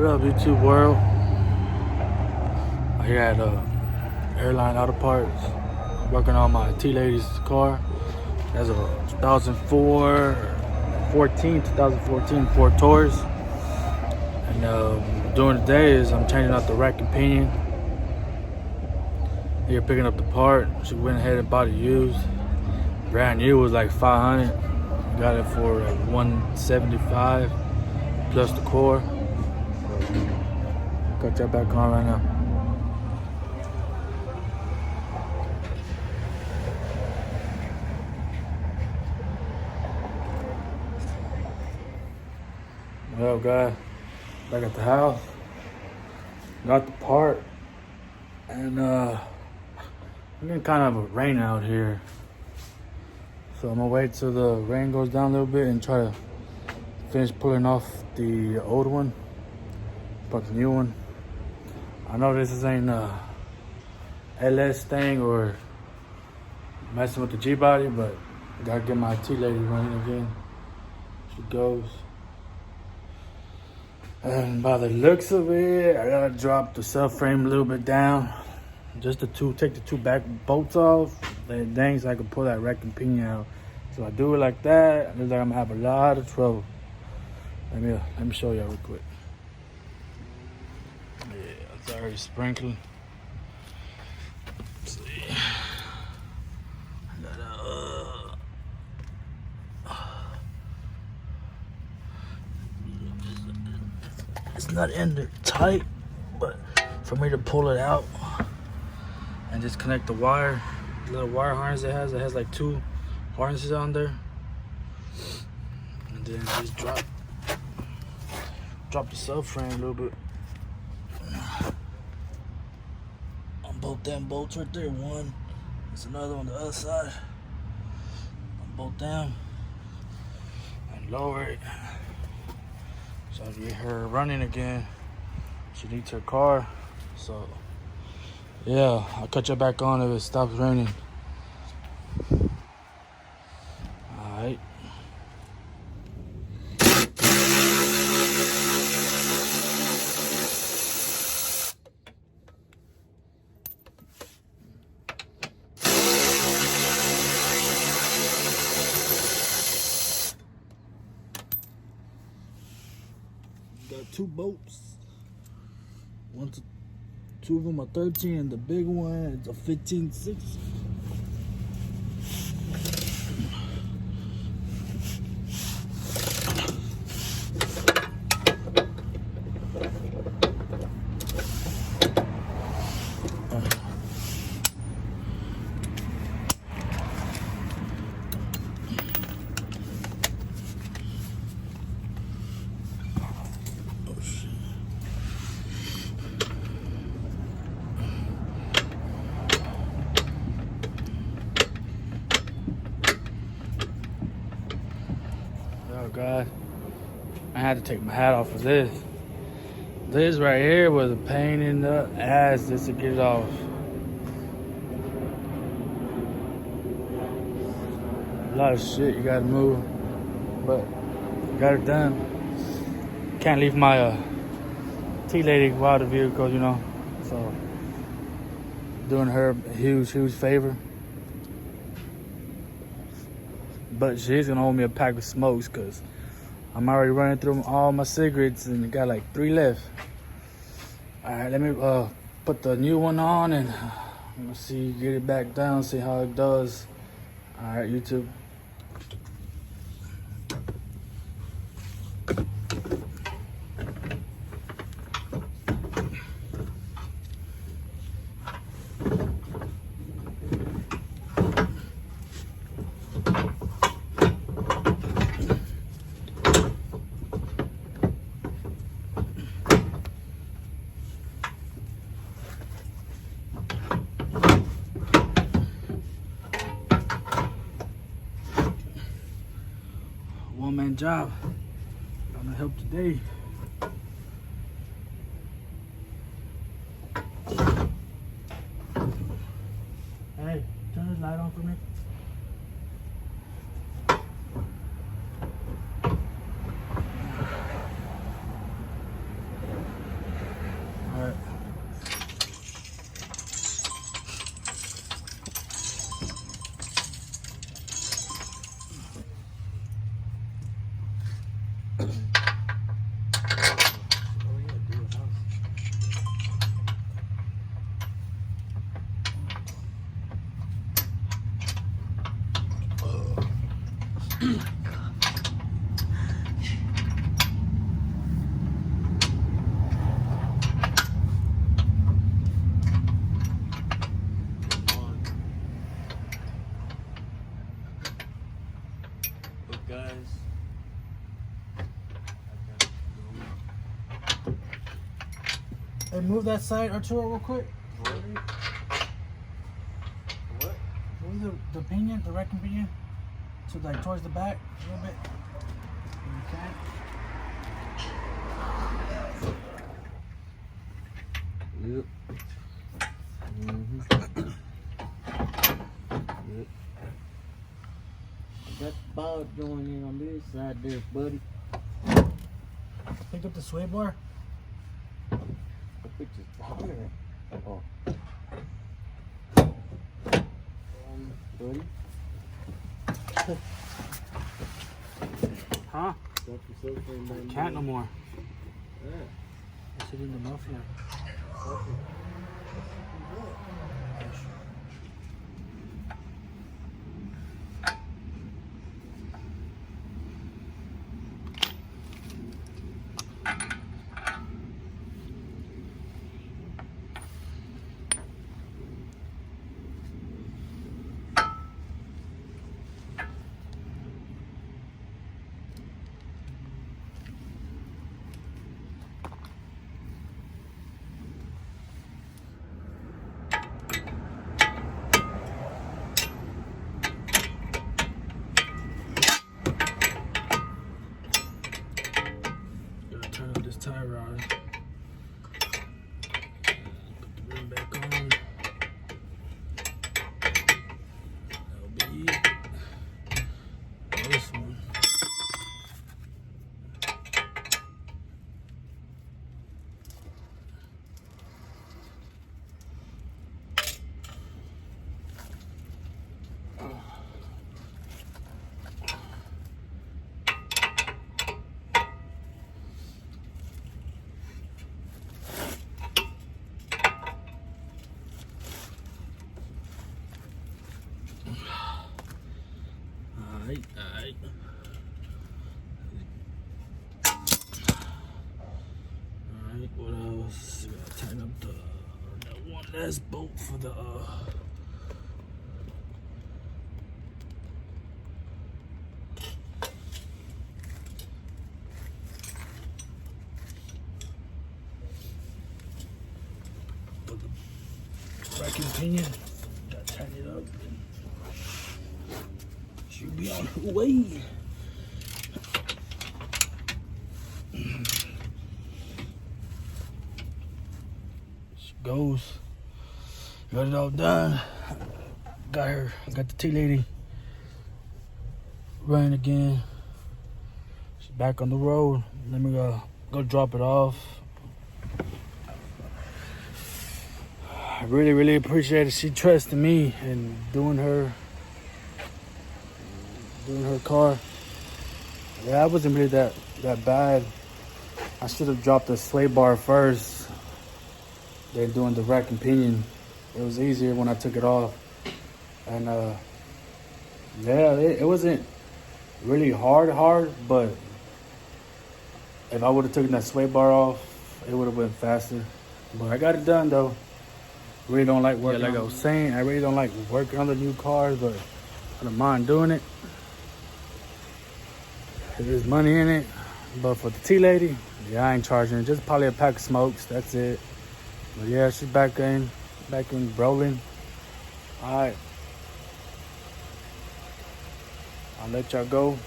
What up, YouTube world? I'm here at Airline Auto Parts, working on my T-Lady's car. That's a 2014 Ford Taurus. And what I'm doing today is I'm changing out the rack and pinion. Here picking up the part. She went ahead and bought it used. Brand new was like $500. Got it for like $175 plus the core. Got that back on right now. Well, guys, back at the house. Got the part, and we're getting kind of a rain out here. So I'm gonna wait till the rain goes down a little bit and try to finish pulling off the old one, put the new one. I know this ain't a LS thing or messing with the G body, but I gotta get my T-Lady running again. She goes. And by the looks of it, I gotta drop the subframe a little bit down. Just take the two back bolts off. Then dang, so I can pull that rack and pinion out. So I do it like that, it looks like I'm gonna have a lot of trouble. Let me show y'all real quick. Yeah, it's already sprinkling. Let's see. It's not in there tight, but for me to pull it out and just connect the wire, the little wire harness it has like two harnesses on there, and then just drop the subframe a little bit on both them bolts right there. One, there's another on the other side. On both them, and lower it. So I get her running again. She needs her car. So yeah, I'll catch her back on if it stops raining. Alright. Got two bolts. Two of them are 13, and the big one is a 15/6. Oh God, I had to take my hat off for this. This right here was a pain in the ass just to get it off. A lot of shit you gotta move, but got it done. Can't leave my T-Lady out of the vehicle, you know, so doing her a huge favor. But she's gonna owe me a pack of smokes because I'm already running through all my cigarettes and got like 3 left. All right, let me put the new one on and I'm gonna see, get it back down, see how it does. All right, YouTube. One-man job. Gonna help today. Hey, turn this light on for me. Guys, Hey, move that side Arturo real quick. what? Move the pinion, the wrecking pinion, to like towards the back a little bit. If you can. Yep. Yep. I got the ball joint in on this side there, buddy. Pick up the sway bar. The picture's behind it. Oh. Buddy. Huh? Got yourself in there. Can't no more. Yeah. It's in the muffler. Turn up this tie rod. Put the rim back on. That'll be it. This one. Alright. Alright, what else? We gotta tighten up that one last bolt for the racking pinion. Gotta tighten it up. She'll be on her way. She goes. Got it all done. Got her. Got the tea lady running again. She's back on the road. Let me go drop it off. I really appreciate it. She trusted me in doing her car. Yeah, I wasn't really that bad. I should have dropped the sway bar first than doing the rack and pinion. It was easier when I took it off. And yeah, it wasn't really hard, but if I would have taken that sway bar off, it would have went faster. But I got it done though. Really don't like working. Yeah, like I was saying, I really don't like working on the new cars, but I don't mind doing it. There's money in it. But for the tea lady, yeah, I ain't charging her. Just probably a pack of smokes. That's it. But yeah, she's back in rolling. All right. I'll let y'all go.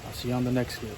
I'll see you on the next clip.